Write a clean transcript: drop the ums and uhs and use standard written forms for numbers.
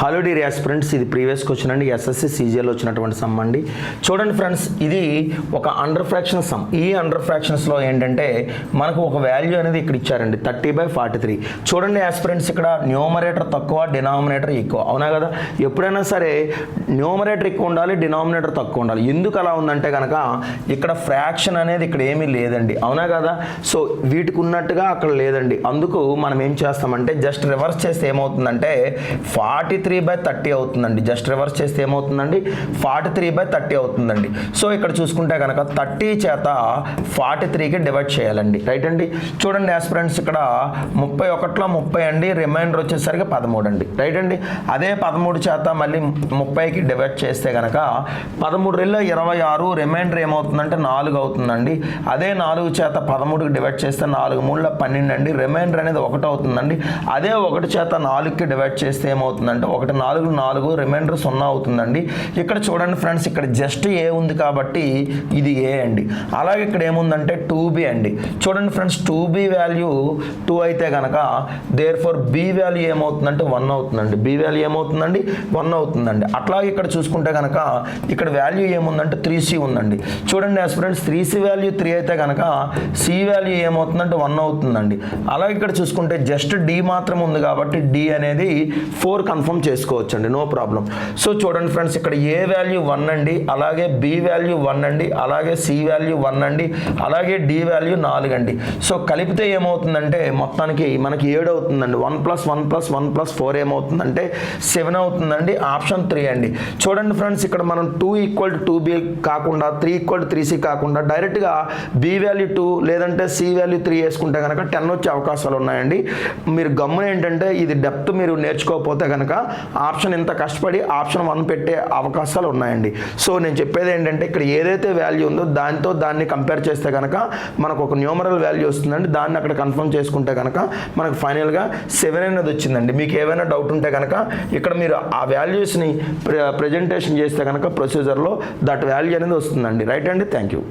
Hello dear aspirants, ఇది previous question అండి. SSC సీజీఎల్లో వచ్చినటువంటి సమ్ అండి. చూడండి ఫ్రెండ్స్, ఇది ఒక అండర్ ఫ్రాక్షన్ సమ్. ఈ అండర్ ఫ్రాక్షన్స్లో ఏంటంటే మనకు ఒక వాల్యూ అనేది ఇక్కడ ఇచ్చారండి, 30/43. చూడండి ఆస్పిరెంట్స్, ఇక్కడ న్యూమరేటర్ తక్కువ, డినామినేటర్ ఎక్కువ, అవునా కదా? ఎప్పుడైనా సరే న్యూమరేటర్ ఎక్కువ ఉండాలి, డినామినేటర్ తక్కువ ఉండాలి. ఎందుకు అలా ఉందంటే కనుక ఇక్కడ ఫ్రాక్షన్ అనేది ఇక్కడ ఏమీ లేదండి, అవునా కదా? సో వీటికి ఉన్నట్టుగా అక్కడ లేదండి. అందుకు మనం ఏం చేస్తామంటే జస్ట్ రివర్స్ చేస్తే ఏమవుతుందంటే 43/30 అవుతుందండి. జస్ట్ రివర్స్ చేస్తే ఏమవుతుందండి, 43/30 అవుతుందండి. సో ఇక్కడ చూసుకుంటే కనుక 30 చేత 43కి డివైడ్ చేయాలండి, రైట్ అండి. చూడండి ఆస్పిరెంట్స్, ఇక్కడ 31లో 30 అండి, రిమైండర్ వచ్చేసరికి 13 అండి, రైట్ అండి. అదే 13 చేత మళ్ళీ 30కి డివైడ్ చేస్తే కనుక 13 26, రిమైండర్ ఏమవుతుందంటే 4 అవుతుందండి. అదే 4 చేత 13కి డివైడ్ చేస్తే 4 3 12 అండి, రిమైండర్ అనేది 1 అవుతుందండి. అదే 1 చేత 4కి డివైడ్ చేస్తే ఏమవుతుందంటే 1 4 4, రిమైండర్ 0 అవుతుందండి. ఇక్కడ చూడండి ఫ్రెండ్స్, ఇక్కడ జస్ట్ ఏ ఉంది కాబట్టి ఇది ఏ అండి. అలాగే ఇక్కడ ఏముందంటే 2b అండి. చూడండి ఫ్రెండ్స్, 2b వాల్యూ 2 అయితే కనుక దేర్ ఫర్ b వాల్యూ ఏమవుతుందంటే 1 అవుతుందండి. b వాల్యూ ఏమవుతుందండి, 1 అవుతుందండి. అట్లాగే ఇక్కడ చూసుకుంటే కనుక ఇక్కడ వాల్యూ ఏముందంటే 3c ఉందండి. చూడండి ఆస్పిరెంట్స్, 3c వాల్యూ 3 అయితే కనుక c వాల్యూ ఏమవుతుందంటే 1 అవుతుందండి. అలాగే ఇక్కడ చూసుకుంటే జస్ట్ d మాత్రం ఉంది కాబట్టి d అనేది 4 కన్ఫర్మ్ చేసుకోవచ్చు అండి, నో ప్రాబ్లం. సో చూడండి ఫ్రెండ్స్, ఇక్కడ ఏ వాల్యూ 1 అండి, అలాగే బి వాల్యూ 1 అండి, అలాగే సి వాల్యూ 1 అండి, అలాగే డి వాల్యూ 4 అండి. సో కలిపితే ఏమవుతుందంటే మొత్తానికి మనకి 7 అవుతుందండి. 1 + 1 + 1 + 4 ఏమవుతుందంటే 7 అవుతుందండి. ఆప్షన్ 3 అండి. చూడండి ఫ్రెండ్స్, ఇక్కడ మనం 2 = 2b కాకుండా 3 = 3c కాకుండా డైరెక్ట్గా బి వాల్యూ 2 లేదంటే సి వాల్యూ 3 వేసుకుంటే కనుక 10 వచ్చే అవకాశాలు ఉన్నాయండి. మీరు గమ్మున ఏంటంటే ఇది డెప్త్ మీరు నేర్చుకోకపోతే కనుక ఆప్షన్ ఇంత కష్టపడి ఆప్షన్ 1 పెట్టే అవకాశాలు ఉన్నాయండి. సో నేను చెప్పేది ఏంటంటే ఇక్కడ ఏదైతే వాల్యూ ఉందో దాన్ని కంపేర్ చేస్తే కనుక మనకు ఒక న్యూమరల్ వాల్యూ వస్తుందండి. దాన్ని అక్కడ కన్ఫర్మ్ చేసుకుంటే కనుక మనకు ఫైనల్గా 7 అనేది వచ్చిందండి. మీకు ఏమైనా డౌట్ ఉంటే కనుక ఇక్కడ మీరు ఆ వాల్యూస్ని ప్రజెంటేషన్ చేస్తే కనుక ప్రొసీజర్లో దట్ వాల్యూ అనేది వస్తుందండి, రైట్ అండి. Thank you.